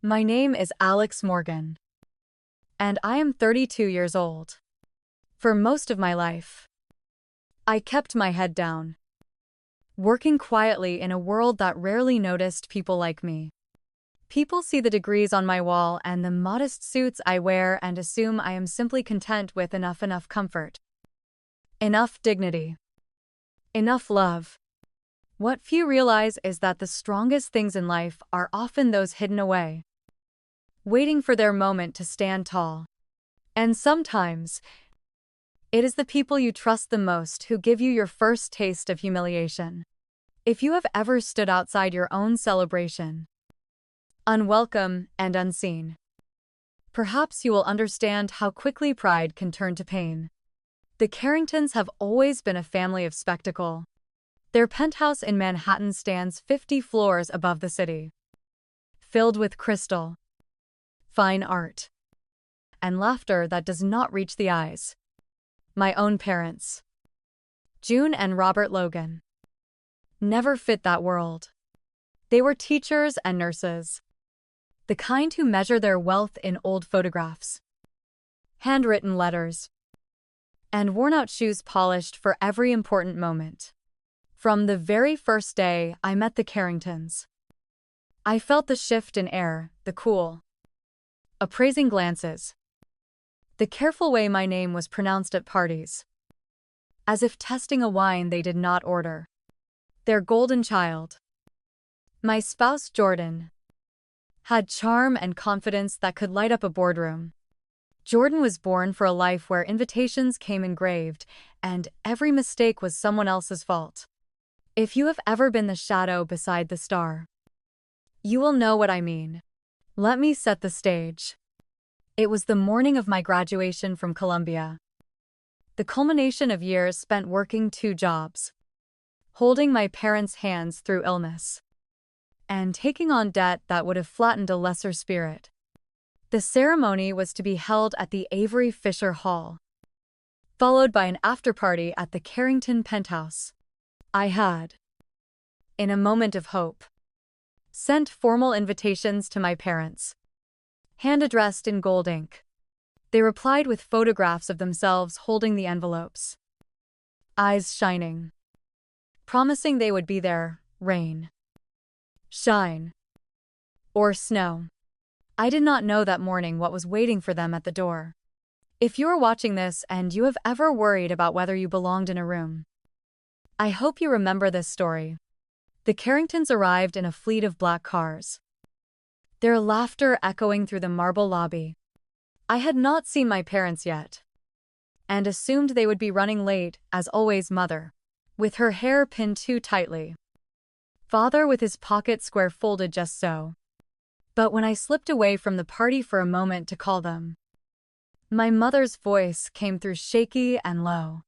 My name is Alex Morgan, and I am 32 years old. For most of my life, I kept my head down, working quietly in a world that rarely noticed people like me. People see the degrees on my wall and the modest suits I wear and assume I am simply content with enough comfort, enough dignity, enough love. What few realize is that the strongest things in life are often those hidden away, waiting for their moment to stand tall. And sometimes, it is the people you trust the most who give you your first taste of humiliation. If you have ever stood outside your own celebration, unwelcome and unseen, perhaps you will understand how quickly pride can turn to pain. The Carringtons have always been a family of spectacle. Their penthouse in Manhattan stands 50 floors above the city, filled with crystal, fine art, and laughter that does not reach the eyes. My own parents, June and Robert Logan, never fit that world. They were teachers and nurses, the kind who measure their wealth in old photographs, handwritten letters, and worn-out shoes polished for every important moment. From the very first day I met the Carringtons, I felt the shift in air, the cool, appraising glances, the careful way my name was pronounced at parties, as if testing a wine they did not order. Their golden child, my spouse Jordan, had charm and confidence that could light up a boardroom. Jordan was born for a life where invitations came engraved, and every mistake was someone else's fault. If you have ever been the shadow beside the star, you will know what I mean. Let me set the stage. It was the morning of my graduation from Columbia, the culmination of years spent working 2 jobs, holding my parents' hands through illness, and taking on debt that would have flattened a lesser spirit. The ceremony was to be held at the Avery Fisher Hall, followed by an after-party at the Carrington penthouse. I had, in a moment of hope, sent formal invitations to my parents, hand-addressed in gold ink. They replied with photographs of themselves holding the envelopes, eyes shining, promising they would be there, rain, shine, or snow. I did not know that morning what was waiting for them at the door. If you are watching this and you have ever worried about whether you belonged in a room, I hope you remember this story. The Carringtons arrived in a fleet of black cars, their laughter echoing through the marble lobby. I had not seen my parents yet, and assumed they would be running late, as always mother, with her hair pinned too tightly, father with his pocket square folded just so. But when I slipped away from the party for a moment to call them, my mother's voice came through shaky and low.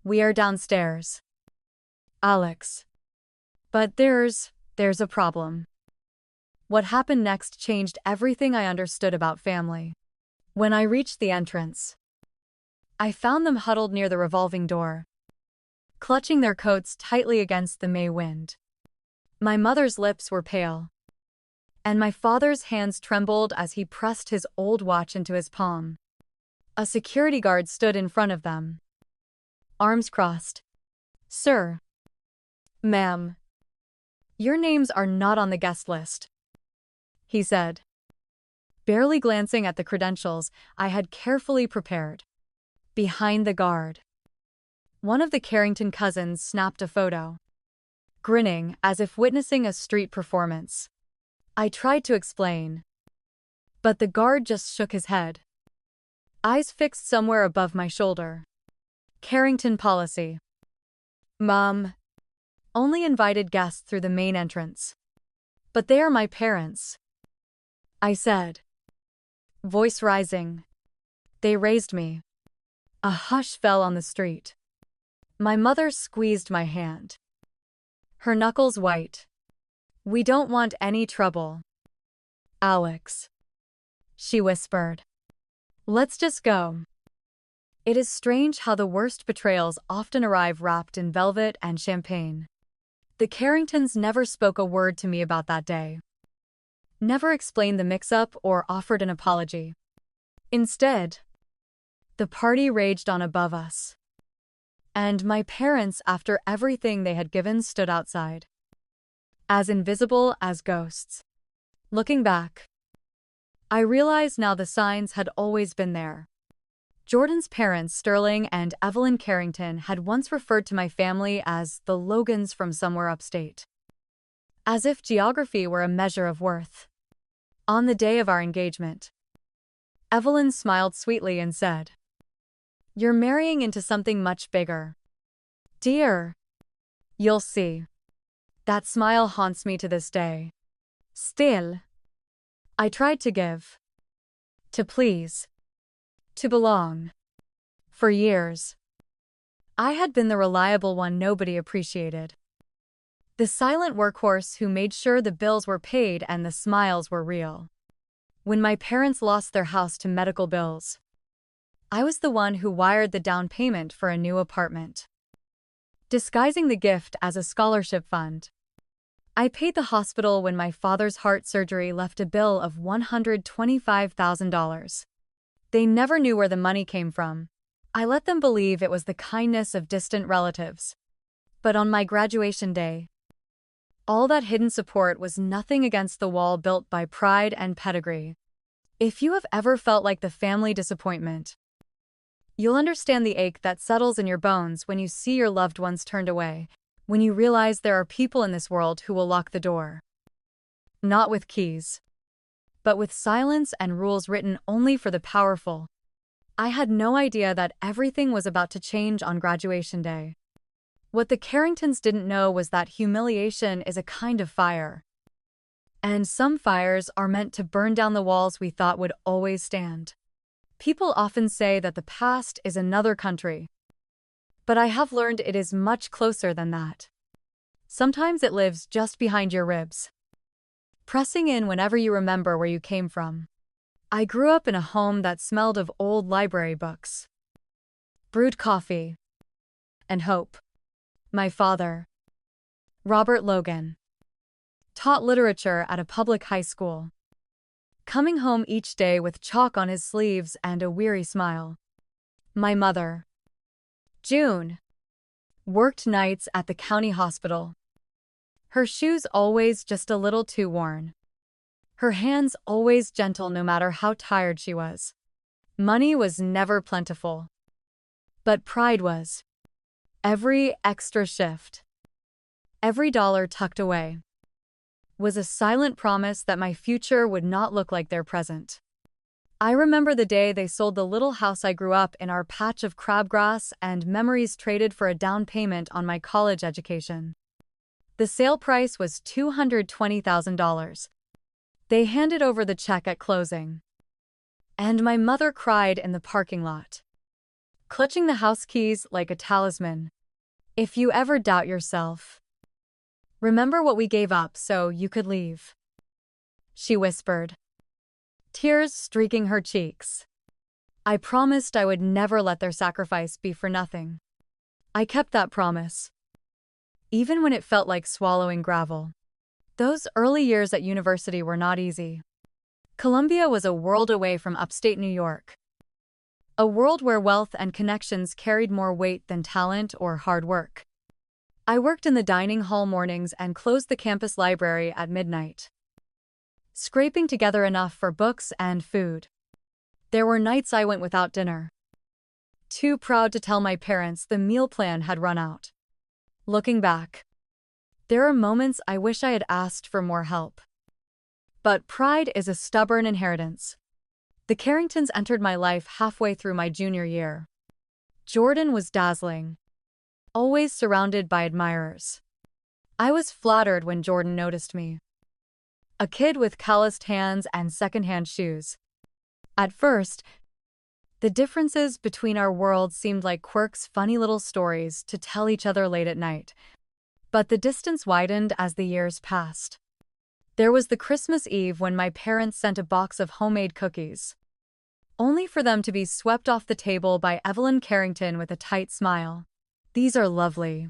"We are downstairs, Alex. But there's a problem." What happened next changed everything I understood about family. When I reached the entrance, I found them huddled near the revolving door, clutching their coats tightly against the May wind. My mother's lips were pale, and my father's hands trembled as he pressed his old watch into his palm. A security guard stood in front of them, arms crossed. "Sir, ma'am, your names are not on the guest list," he said, barely glancing at the credentials I had carefully prepared. Behind the guard, one of the Carrington cousins snapped a photo, grinning as if witnessing a street performance. I tried to explain, but the guard just shook his head, eyes fixed somewhere above my shoulder. "Carrington policy. Mom, only invited guests through the main entrance." "But they are my parents," I said, voice rising. They raised me. A hush fell on the street. My mother squeezed my hand, her knuckles white. "We don't want any trouble, Alex," she whispered. "Let's just go." It is strange how the worst betrayals often arrive wrapped in velvet and champagne. The Carringtons never spoke a word to me about that day. never explained the mix-up or offered an apology. Instead, the party raged on above us, and my parents, after everything they had given, stood outside, as invisible as ghosts. Looking back, I realize now the signs had always been there. Jordan's parents, Sterling and Evelyn Carrington, had once referred to my family as the Logans from somewhere upstate, as if geography were a measure of worth. On the day of our engagement, Evelyn smiled sweetly and said, "You're marrying into something much bigger, dear. You'll see." That smile haunts me to this day. Still, I tried to give, to please, to belong. For years, I had been the reliable one nobody appreciated. The silent workhorse who made sure the bills were paid and the smiles were real. When my parents lost their house to medical bills, I was the one who wired the down payment for a new apartment. Disguising the gift as a scholarship fund, I paid the hospital when my father's heart surgery left a bill of $125,000. They never knew where the money came from. I let them believe it was the kindness of distant relatives. But on my graduation day, all that hidden support was nothing against the wall built by pride and pedigree. If you have ever felt like the family disappointment, you'll understand the ache that settles in your bones when you see your loved ones turned away, when you realize there are people in this world who will lock the door. Not with keys, but with silence and rules written only for the powerful. I had no idea that everything was about to change on graduation day. What the Carringtons didn't know was that humiliation is a kind of fire. And some fires are meant to burn down the walls we thought would always stand. People often say that the past is another country, but I have learned it is much closer than that. Sometimes it lives just behind your ribs, pressing in whenever you remember where you came from. I grew up in a home that smelled of old library books, brewed coffee, and hope. My father, Robert Logan, taught literature at a public high school, coming home each day with chalk on his sleeves and a weary smile. My mother, June, worked nights at the county hospital, her shoes always just a little too worn, her hands always gentle no matter how tired she was. Money was never plentiful, but pride was. Every extra shift, every dollar tucked away, was a silent promise that my future would not look like their present. I remember the day they sold the little house I grew up in, our patch of crabgrass, and memories traded for a down payment on my college education. The sale price was $220,000. They handed over the check at closing, and my mother cried in the parking lot, clutching the house keys like a talisman. "If you ever doubt yourself, remember what we gave up so you could leave," she whispered, tears streaking her cheeks. I promised I would never let their sacrifice be for nothing. I kept that promise, even when it felt like swallowing gravel. Those early years at university were not easy. Columbia was a world away from upstate New York, a world where wealth and connections carried more weight than talent or hard work. I worked in the dining hall mornings and closed the campus library at midnight, scraping together enough for books and food. There were nights I went without dinner, too proud to tell my parents the meal plan had run out. Looking back, there are moments I wish I had asked for more help. But pride is a stubborn inheritance. The Carringtons entered my life halfway through my junior year. Jordan was dazzling, always surrounded by admirers. I was flattered when Jordan noticed me, a kid with calloused hands and secondhand shoes. At first, the differences between our worlds seemed like quirks, funny little stories to tell each other late at night. But the distance widened as the years passed. There was the Christmas Eve when my parents sent a box of homemade cookies, only for them to be swept off the table by Evelyn Carrington with a tight smile. "These are lovely,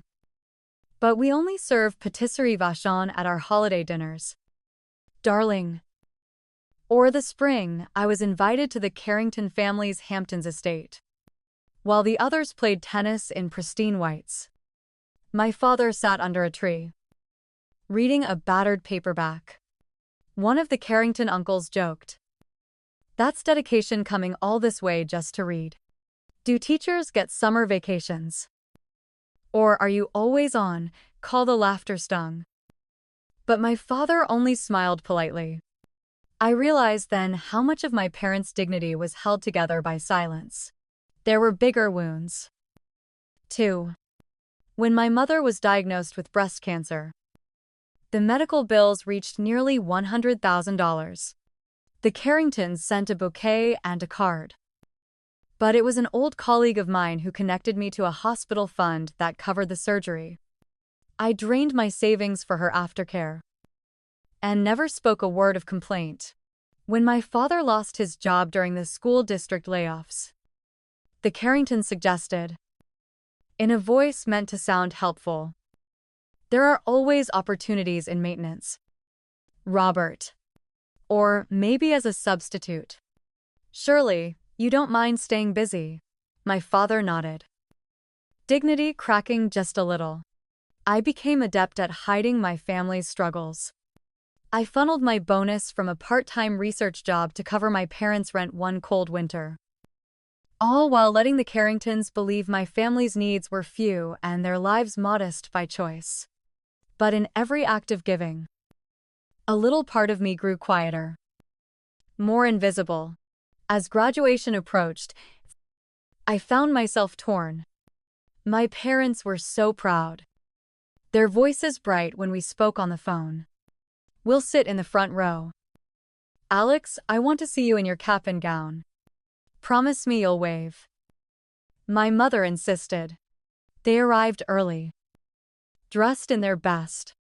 but we only serve patisserie vachon at our holiday dinners." "Darling, Or the spring, I was invited to the Carrington family's Hamptons estate. While the others played tennis in pristine whites, my father sat under a tree, reading a battered paperback. One of the Carrington uncles joked, "That's dedication coming all this way just to read. Do teachers get summer vacations? Or are you always on call?" The laughter stung. But my father only smiled politely. I realized then how much of my parents' dignity was held together by silence. There were bigger wounds. 2. When my mother was diagnosed with breast cancer, the medical bills reached nearly $100,000. The Carringtons sent a bouquet and a card. But it was an old colleague of mine who connected me to a hospital fund that covered the surgery. I drained my savings for her aftercare and never spoke a word of complaint. When my father lost his job during the school district layoffs, the Carringtons suggested, in a voice meant to sound helpful, "There are always opportunities in maintenance, Robert. Or maybe as a substitute. Surely, you don't mind staying busy?" My father nodded, dignity cracking just a little. I became adept at hiding my family's struggles. I funneled my bonus from a part-time research job to cover my parents' rent one cold winter, all while letting the Carringtons believe my family's needs were few and their lives modest by choice. But in every act of giving, a little part of me grew quieter, more invisible. As graduation approached, I found myself torn. My parents were so proud, their voices bright when we spoke on the phone. "We'll sit in the front row. Alex, I want to see you in your cap and gown. Promise me you'll wave." My mother insisted. They arrived early, dressed in their best.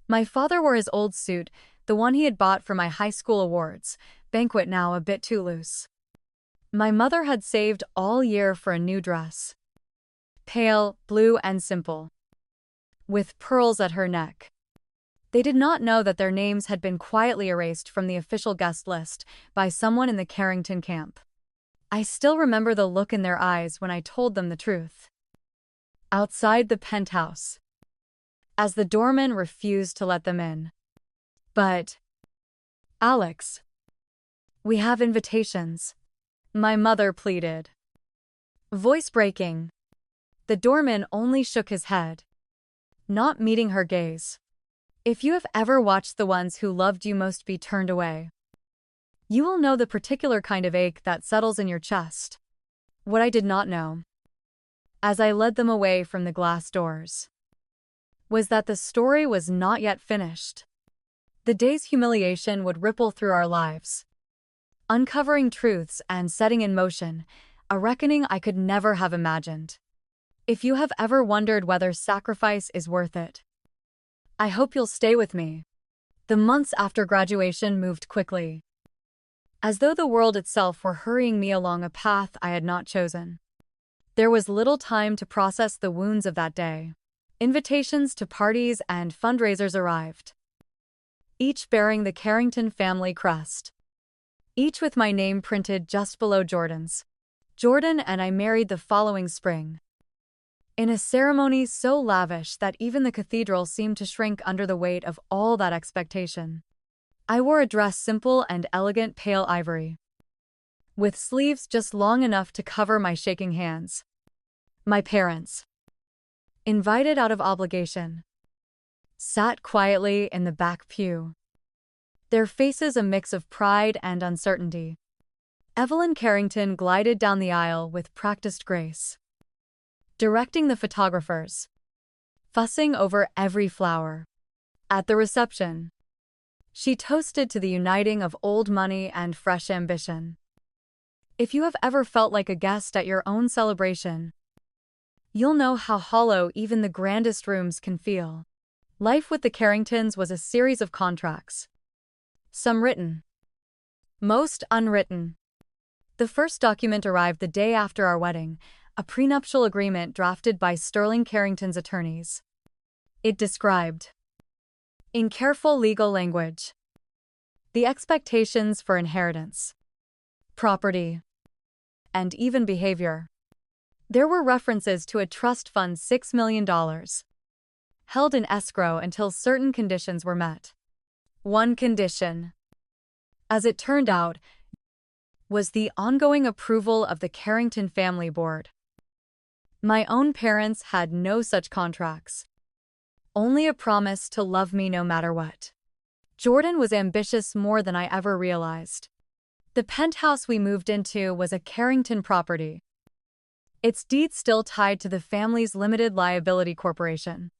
My father wore his old suit, the one he had bought for my high school awards banquet, now a bit too loose. My mother had saved all year for a new dress, pale, blue and simple, with pearls at her neck. They did not know that their names had been quietly erased from the official guest list by someone in the Carrington camp. I still remember the look in their eyes when I told them the truth. Outside the penthouse, as the doorman refused to let them in. "But, Alex, we have invitations," my mother pleaded, voice breaking. The doorman only shook his head, not meeting her gaze. If you have ever watched the ones who loved you most be turned away, you will know the particular kind of ache that settles in your chest. What I did not know, as I led them away from the glass doors, was that the story was not yet finished. The day's humiliation would ripple through our lives, uncovering truths and setting in motion a reckoning I could never have imagined. If you have ever wondered whether sacrifice is worth it, I hope you'll stay with me. The months after graduation moved quickly, as though the world itself were hurrying me along a path I had not chosen. There was little time to process the wounds of that day. Invitations to parties and fundraisers arrived, each bearing the Carrington family crest, each with my name printed just below Jordan's. Jordan and I married the following spring, in a ceremony so lavish that even the cathedral seemed to shrink under the weight of all that expectation. I wore a dress simple and elegant, pale ivory, with sleeves just long enough to cover my shaking hands. My parents, invited out of obligation, sat quietly in the back pew, their faces a mix of pride and uncertainty. Evelyn Carrington glided down the aisle with practiced grace, directing the photographers, fussing over every flower. At the reception, she toasted to the uniting of old money and fresh ambition. If you have ever felt like a guest at your own celebration, you'll know how hollow even the grandest rooms can feel. Life with the Carringtons was a series of contracts, some written, most unwritten. The first document arrived the day after our wedding, a prenuptial agreement drafted by Sterling Carrington's attorneys. It described, in careful legal language, The expectations for inheritance, property, and even behavior. There were references to a trust fund $6 million, held in escrow until certain conditions were met. One condition, as it turned out, was the ongoing approval of the Carrington Family Board. My own parents had no such contracts. Only a promise to love me no matter what. Jordan was ambitious more than I ever realized. The penthouse we moved into was a Carrington property, its deed still tied to the family's limited liability corporation.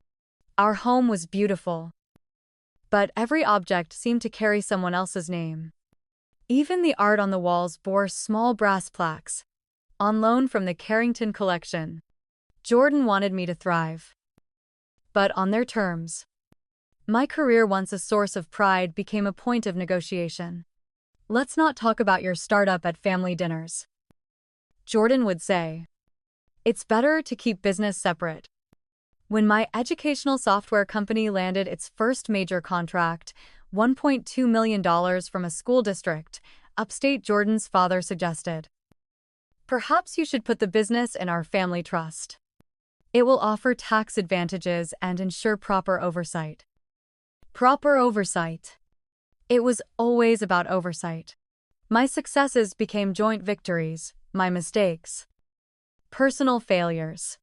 Our home was beautiful, but every object seemed to carry someone else's name. Even the art on the walls bore small brass plaques, on loan from the Carrington collection. Jordan wanted me to thrive, but on their terms. My career, once a source of pride, became a point of negotiation. "Let's not talk about your startup at family dinners," Jordan would say. "It's better to keep business separate." When my educational software company landed its first major contract, $1.2 million from a school district, upstate, Jordan's father suggested, "Perhaps you should put the business in our family trust. It will offer tax advantages and ensure proper oversight." Proper oversight. It was always about oversight. My successes became joint victories, my mistakes, personal failures.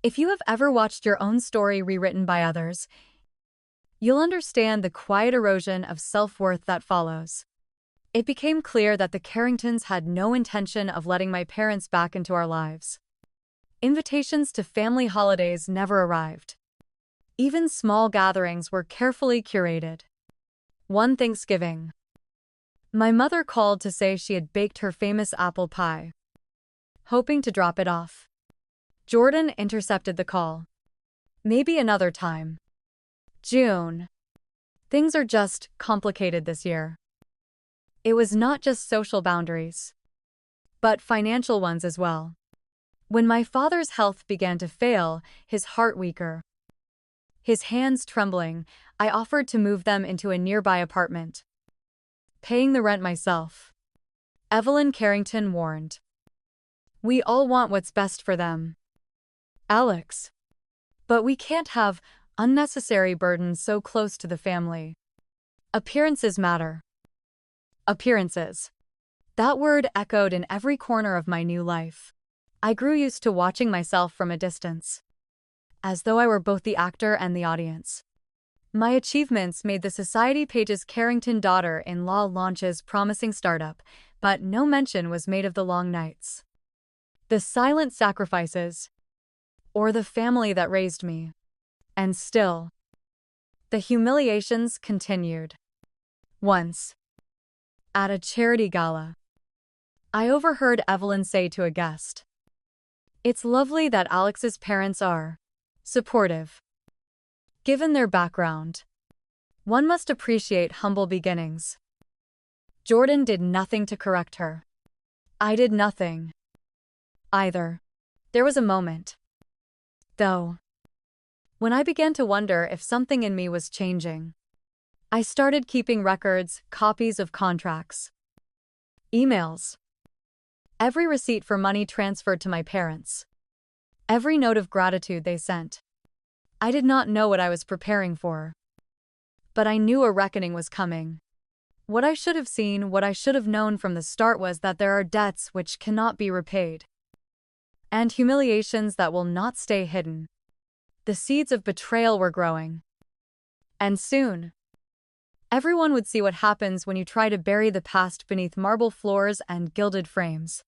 If you have ever watched your own story rewritten by others, you'll understand the quiet erosion of self-worth that follows. It became clear that the Carringtons had no intention of letting my parents back into our lives. Invitations to family holidays never arrived. Even small gatherings were carefully curated. One Thanksgiving, my mother called to say she had baked her famous apple pie, hoping to drop it off. Jordan intercepted the call. "Maybe another time." June. "Things are just complicated this year." It was not just social boundaries, but financial ones as well. When my father's health began to fail, his heart weaker, his hands trembling, I offered to move them into a nearby apartment, paying the rent myself. Evelyn Carrington warned, "We all want what's best for them, Alex. But we can't have unnecessary burdens so close to the family. Appearances matter." Appearances. That word echoed in every corner of my new life. I grew used to watching myself from a distance, as though I were both the actor and the audience. My achievements made the society page's Carrington daughter-in-law launch's promising startup, but no mention was made of the long nights, the silent sacrifices, or the family that raised me. And still, the humiliations continued. Once, at a charity gala, I overheard Evelyn say to a guest, "It's lovely that Alex's parents are supportive. Given their background, one must appreciate humble beginnings." Jordan did nothing to correct her. I did nothing either. There was a moment, though, when I began to wonder if something in me was changing. I started keeping records, copies of contracts, emails, every receipt for money transferred to my parents, every note of gratitude they sent. I did not know what I was preparing for, but I knew a reckoning was coming. What I should have seen, what I should have known from the start, was that there are debts which cannot be repaid, and humiliations that will not stay hidden. The seeds of betrayal were growing, and soon, everyone would see what happens when you try to bury the past beneath marble floors and gilded frames.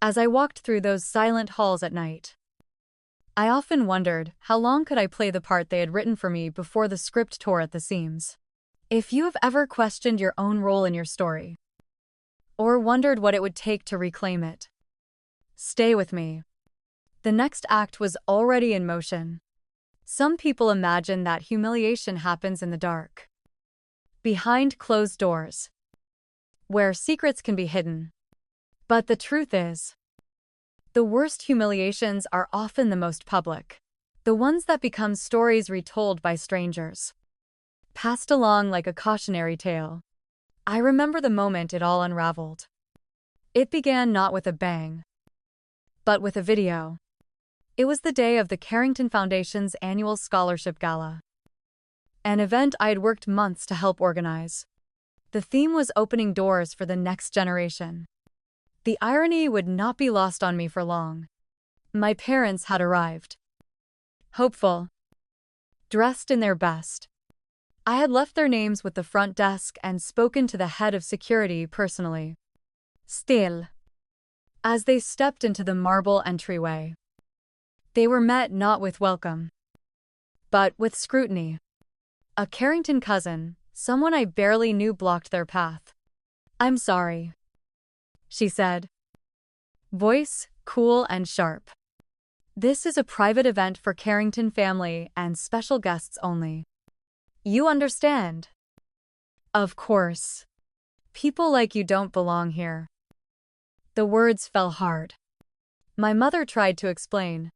As I walked through those silent halls at night, I often wondered, how long could I play the part they had written for me before the script tore at the seams? If you have ever questioned your own role in your story, or wondered what it would take to reclaim it, stay with me. The next act was already in motion. Some people imagine that humiliation happens in the dark, behind closed doors, where secrets can be hidden. But the truth is, the worst humiliations are often the most public, the ones that become stories retold by strangers, passed along like a cautionary tale. I remember the moment it all unraveled. It began not with a bang, but with a video. It was the day of the Carrington Foundation's annual scholarship gala, an event I had worked months to help organize. The theme was opening doors for the next generation. The irony would not be lost on me for long. My parents had arrived. Hopeful, dressed in their best. I had left their names with the front desk and spoken to the head of security personally. Still, as they stepped into the marble entryway, they were met not with welcome, but with scrutiny. A Carrington cousin, someone I barely knew, blocked their path. "I'm sorry," she said, voice cool and sharp. "This is a private event for Carrington family and special guests only. You understand?" "Of course. People like you don't belong here." The words fell hard. My mother tried to explain.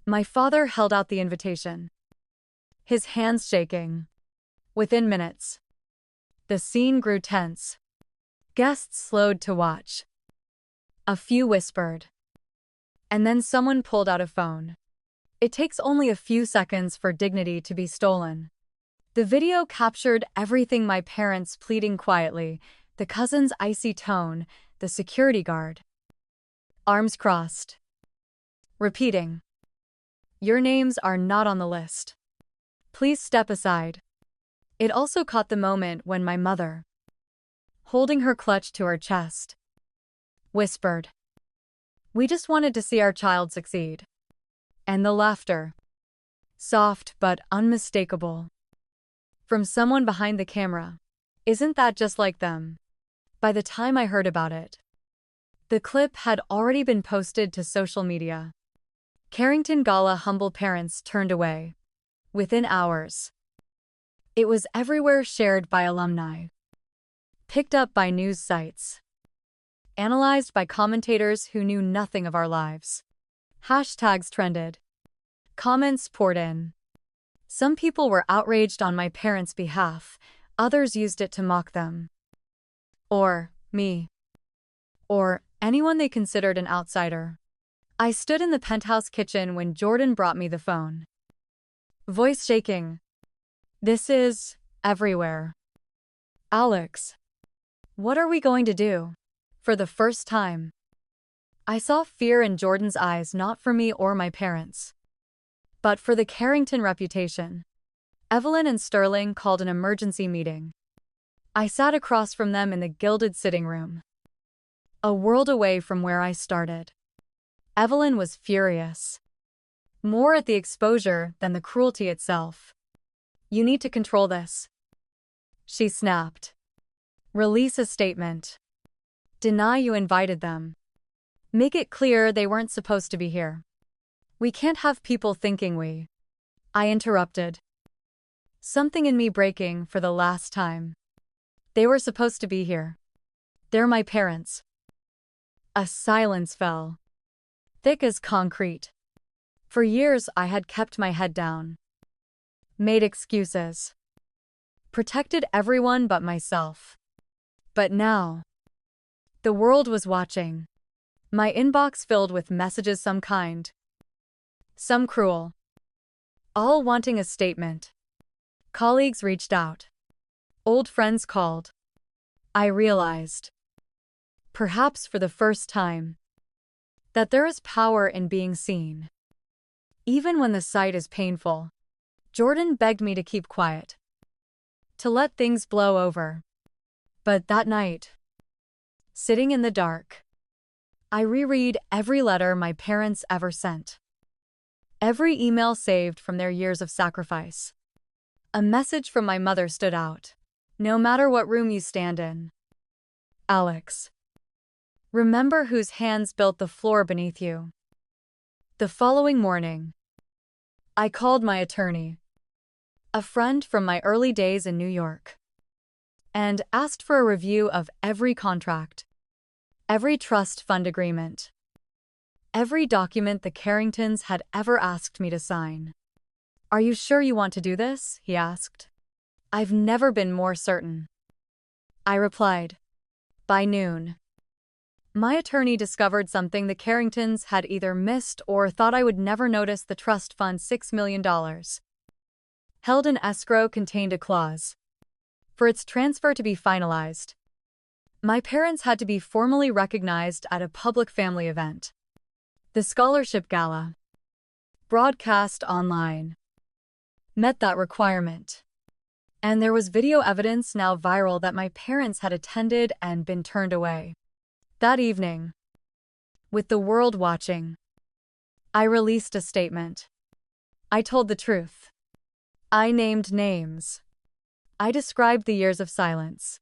My father held out the invitation, his hands shaking. Within minutes, the scene grew tense. Guests slowed to watch. A few whispered. And then someone pulled out a phone. It takes only a few seconds for dignity to be stolen. The video captured everything: my parents pleading quietly, the cousin's icy tone, the security guard, arms crossed, repeating, "Your names are not on the list. Please step aside." It also caught the moment when my mother, holding her clutch to her chest, whispered, "We just wanted to see our child succeed." And the laughter, soft but unmistakable, from someone behind the camera. "Isn't that just like them?" By the time I heard about it, the clip had already been posted to social media. Carrington Gala humble parents turned away. Within hours, it was everywhere, shared by alumni, picked up by news sites, analyzed by commentators who knew nothing of our lives. Hashtags trended. Comments poured in. Some people were outraged on my parents' behalf, others used it to mock them. Or me. Or anyone they considered an outsider. I stood in the penthouse kitchen when Jordan brought me the phone, voice shaking. "This is everywhere. Alex, what are we going to do?" For the first time, I saw fear in Jordan's eyes, not for me or my parents, but for the Carrington reputation. Evelyn and Sterling called an emergency meeting. I sat across from them in the gilded sitting room, a world away from where I started. Evelyn was furious, more at the exposure than the cruelty itself. "You need to control this," she snapped. "Release a statement. Deny you invited them. Make it clear they weren't supposed to be here. We can't have people thinking we—" I interrupted, something in me breaking for the last time. "They were supposed to be here. They're my parents." A silence fell, thick as concrete. For years I had kept my head down, made excuses, protected everyone but myself. But now, the world was watching. My inbox filled with messages, some kind, some cruel, all wanting a statement. Colleagues reached out. Old friends called. I realized, perhaps for the first time, that there is power in being seen, even when the sight is painful. Jordan begged me to keep quiet, to let things blow over. But that night, sitting in the dark, I reread every letter my parents ever sent, every email saved from their years of sacrifice. A message from my mother stood out. "No matter what room you stand in, Alex, remember whose hands built the floor beneath you." The following morning, I called my attorney, a friend from my early days in New York, and asked for a review of every contract, every trust fund agreement, every document the Carringtons had ever asked me to sign. "Are you sure you want to do this?" he asked. "I've never been more certain." I replied. By noon. My attorney discovered something the Carringtons had either missed or thought I would never notice. The trust fund $6 million held in escrow contained a clause for its transfer to be finalized. My parents had to be formally recognized at a public family event. The scholarship gala, broadcast online, met that requirement. And there was video evidence now viral that my parents had attended and been turned away. That evening, with the world watching, I released a statement. I told the truth. I named names. I described the years of silence,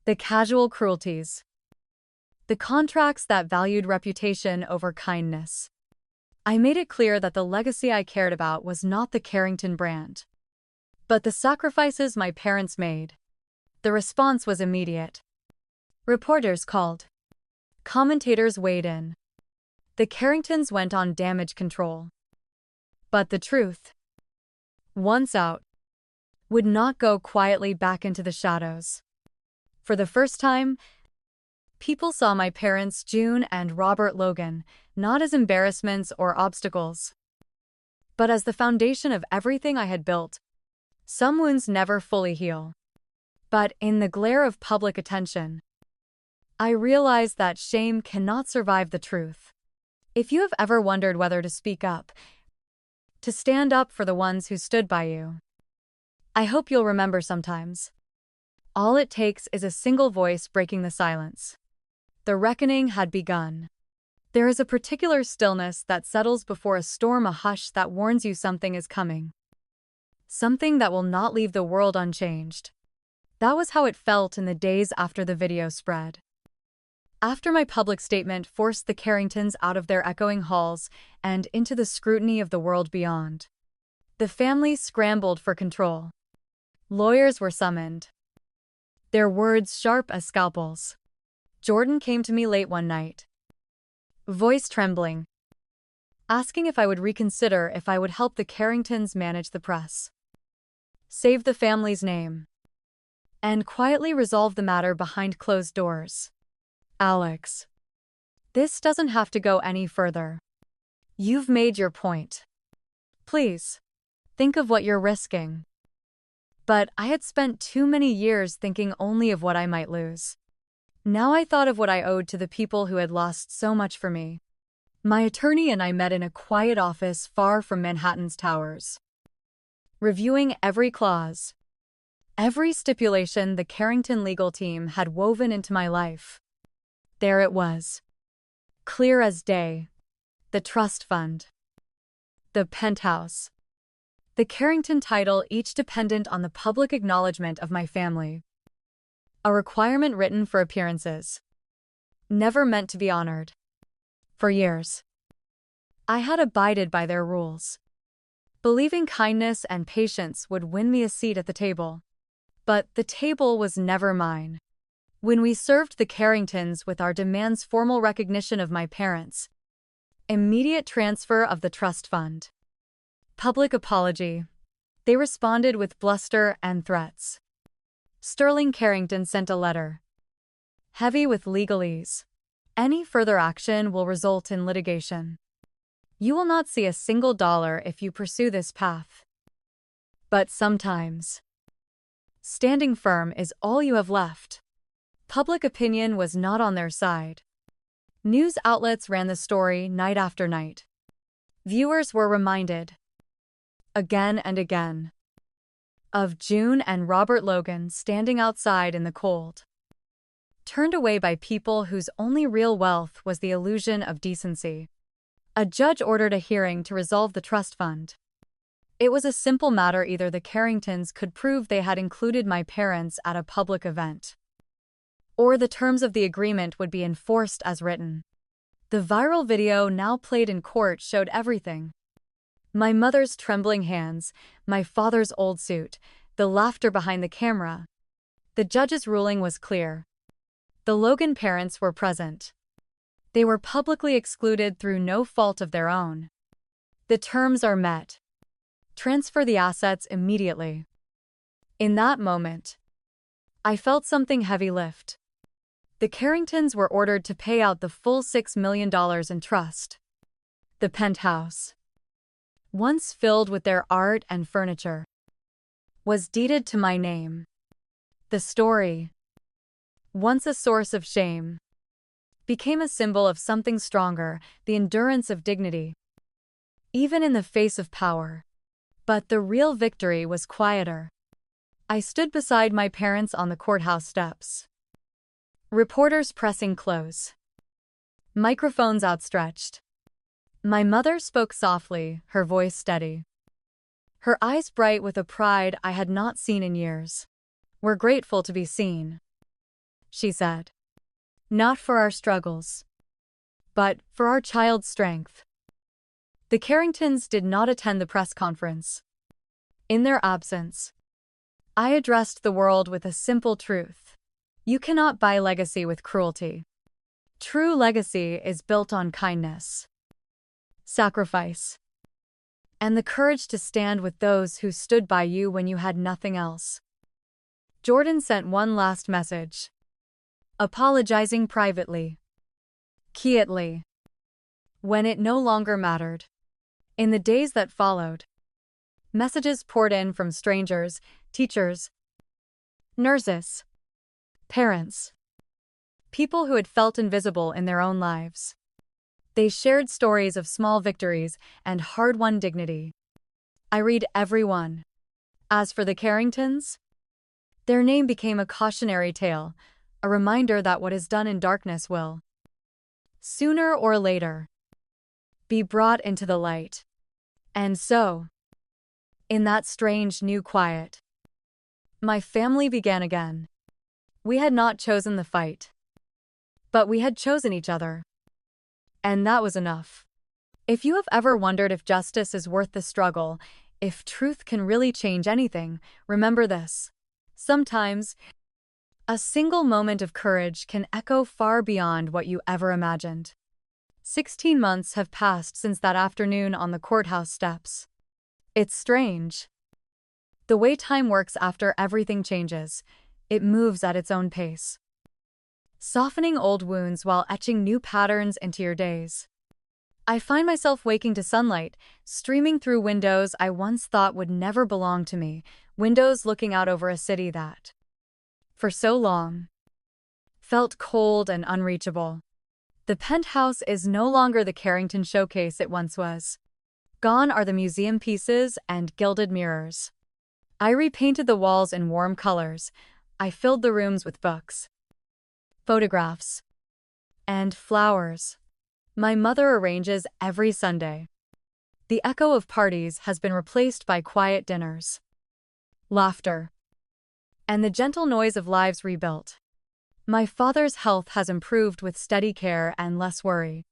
the casual cruelties, the contracts that valued reputation over kindness. I made it clear that the legacy I cared about was not the Carrington brand, but the sacrifices my parents made. The response was immediate. Reporters called. Commentators weighed in. The Carringtons went on damage control. But the truth, once out, would not go quietly back into the shadows. For the first time, people saw my parents, June and Robert Logan, not as embarrassments or obstacles, but as the foundation of everything I had built. Some wounds never fully heal. But in the glare of public attention, I realized that shame cannot survive the truth. If you have ever wondered whether to speak up, to stand up for the ones who stood by you, I hope you'll remember sometimes, all it takes is a single voice breaking the silence. The reckoning had begun. There is a particular stillness that settles before a storm, a hush that warns you something is coming. Something that will not leave the world unchanged. That was how it felt in the days after the video spread. After my public statement forced the Carringtons out of their echoing halls and into the scrutiny of the world beyond, the family scrambled for control. Lawyers were summoned, their words sharp as scalpels. Jordan came to me late one night, voice trembling, asking if I would reconsider, if I would help the Carringtons manage the press, save the family's name, and quietly resolve the matter behind closed doors. Alex, this doesn't have to go any further. You've made your point. Please, think of what you're risking. But I had spent too many years thinking only of what I might lose. Now I thought of what I owed to the people who had lost so much for me. My attorney and I met in a quiet office far from Manhattan's towers, reviewing every clause, every stipulation the Carrington legal team had woven into my life. There it was, clear as day. The trust fund, the penthouse, the Carrington title, each dependent on the public acknowledgement of my family. A requirement written for appearances, never meant to be honored. For years, I had abided by their rules, believing kindness and patience would win me a seat at the table. But the table was never mine. When we served the Carringtons with our demands, formal recognition of my parents, immediate transfer of the trust fund, public apology, they responded with bluster and threats. Sterling Carrington sent a letter, heavy with legalese. Any further action will result in litigation. You will not see a single dollar if you pursue this path. But sometimes, standing firm is all you have left. Public opinion was not on their side. News outlets ran the story night after night. Viewers were reminded, again and again, of June and Robert Logan standing outside in the cold, turned away by people whose only real wealth was the illusion of decency. A judge ordered a hearing to resolve the trust fund. It was a simple matter: either the Carringtons could prove they had included my parents at a public event, or the terms of the agreement would be enforced as written. The viral video now played in court showed everything. My mother's trembling hands, my father's old suit, the laughter behind the camera. The judge's ruling was clear. The Logan parents were present. They were publicly excluded through no fault of their own. The terms are met. Transfer the assets immediately. In that moment, I felt something heavy lift. The Carringtons were ordered to pay out the full $6 million in trust. The penthouse, once filled with their art and furniture, was deeded to my name. The story, once a source of shame, became a symbol of something stronger, the endurance of dignity, even in the face of power. But the real victory was quieter. I stood beside my parents on the courthouse steps. Reporters pressing close. Microphones outstretched. My mother spoke softly, her voice steady. Her eyes bright with a pride I had not seen in years. "We're grateful to be seen," she said. "Not for our struggles, but for our child's strength." The Carringtons did not attend the press conference. In their absence, I addressed the world with a simple truth. You cannot buy legacy with cruelty. True legacy is built on kindness, sacrifice, and the courage to stand with those who stood by you when you had nothing else. Jordan sent one last message, apologizing privately, quietly, when it no longer mattered. In the days that followed, messages poured in from strangers, teachers, nurses, parents, people who had felt invisible in their own lives. They shared stories of small victories and hard-won dignity. I read every one. As for the Carringtons, their name became a cautionary tale, a reminder that what is done in darkness will, sooner or later, be brought into the light. And so, in that strange new quiet, my family began again. We had not chosen the fight, but we had chosen each other. And that was enough. If you have ever wondered if justice is worth the struggle, if truth can really change anything, remember this. Sometimes, a single moment of courage can echo far beyond what you ever imagined. 16 months have passed since that afternoon on the courthouse steps. It's strange. The way time works after everything changes, it moves at its own pace, softening old wounds while etching new patterns into your days. I find myself waking to sunlight, streaming through windows I once thought would never belong to me, windows looking out over a city that, for so long, felt cold and unreachable. The penthouse is no longer the Carrington showcase it once was. Gone are the museum pieces and gilded mirrors. I repainted the walls in warm colors. I filled the rooms with books, photographs, and flowers my mother arranges every Sunday. The echo of parties has been replaced by quiet dinners, laughter, and the gentle noise of lives rebuilt. My father's health has improved with steady care and less worry.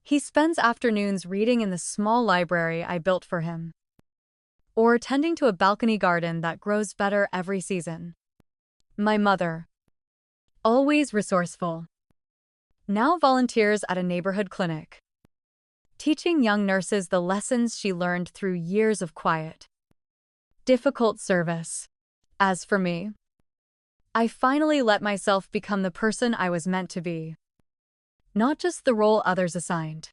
He spends afternoons reading in the small library I built for him, or tending to a balcony garden that grows better every season. My mother, always resourceful, now volunteers at a neighborhood clinic, teaching young nurses the lessons she learned through years of quiet, difficult service. As for me, I finally let myself become the person I was meant to be, not just the role others assigned.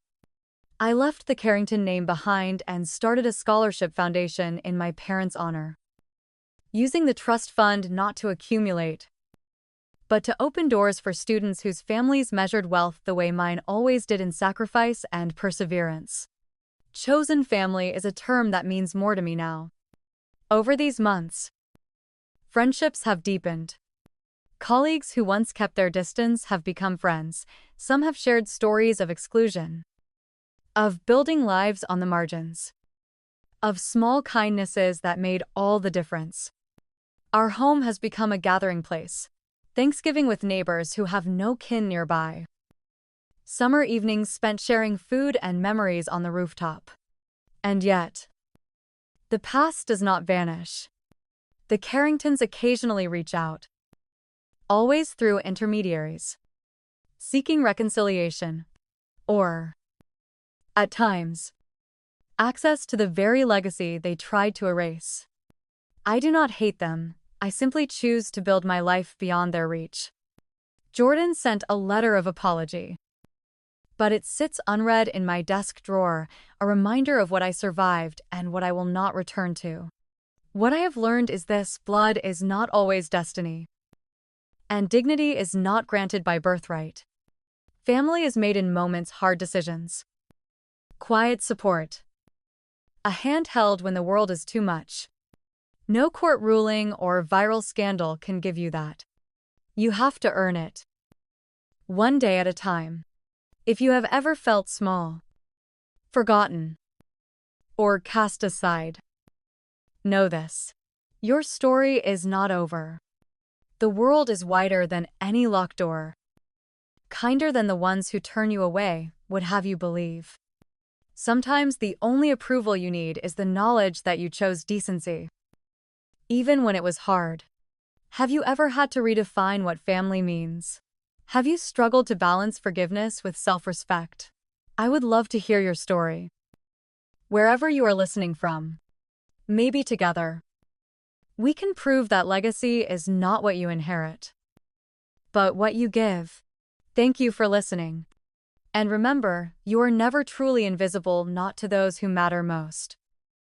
I left the Carrington name behind and started a scholarship foundation in my parents' honor, using the trust fund not to accumulate, but to open doors for students whose families measured wealth the way mine always did, in sacrifice and perseverance. Chosen family is a term that means more to me now. Over these months, friendships have deepened. Colleagues who once kept their distance have become friends. Some have shared stories of exclusion, of building lives on the margins, of small kindnesses that made all the difference. Our home has become a gathering place. Thanksgiving with neighbors who have no kin nearby. Summer evenings spent sharing food and memories on the rooftop. And yet, the past does not vanish. The Carringtons occasionally reach out, always through intermediaries, seeking reconciliation, or, at times, access to the very legacy they tried to erase. I do not hate them, I simply choose to build my life beyond their reach. Jordan sent a letter of apology, but it sits unread in my desk drawer, a reminder of what I survived and what I will not return to. What I have learned is this: blood is not always destiny, and dignity is not granted by birthright. Family is made in moments, hard decisions, quiet support, a hand held when the world is too much. No court ruling or viral scandal can give you that. You have to earn it, one day at a time. If you have ever felt small, forgotten, or cast aside, know this: your story is not over. The world is wider than any locked door, kinder than the ones who turn you away would have you believe. Sometimes the only approval you need is the knowledge that you chose decency, even when it was hard. Have you ever had to redefine what family means? Have you struggled to balance forgiveness with self-respect? I would love to hear your story. Wherever you are listening from, maybe together, we can prove that legacy is not what you inherit, but what you give. Thank you for listening. And remember, you are never truly invisible, not to those who matter most.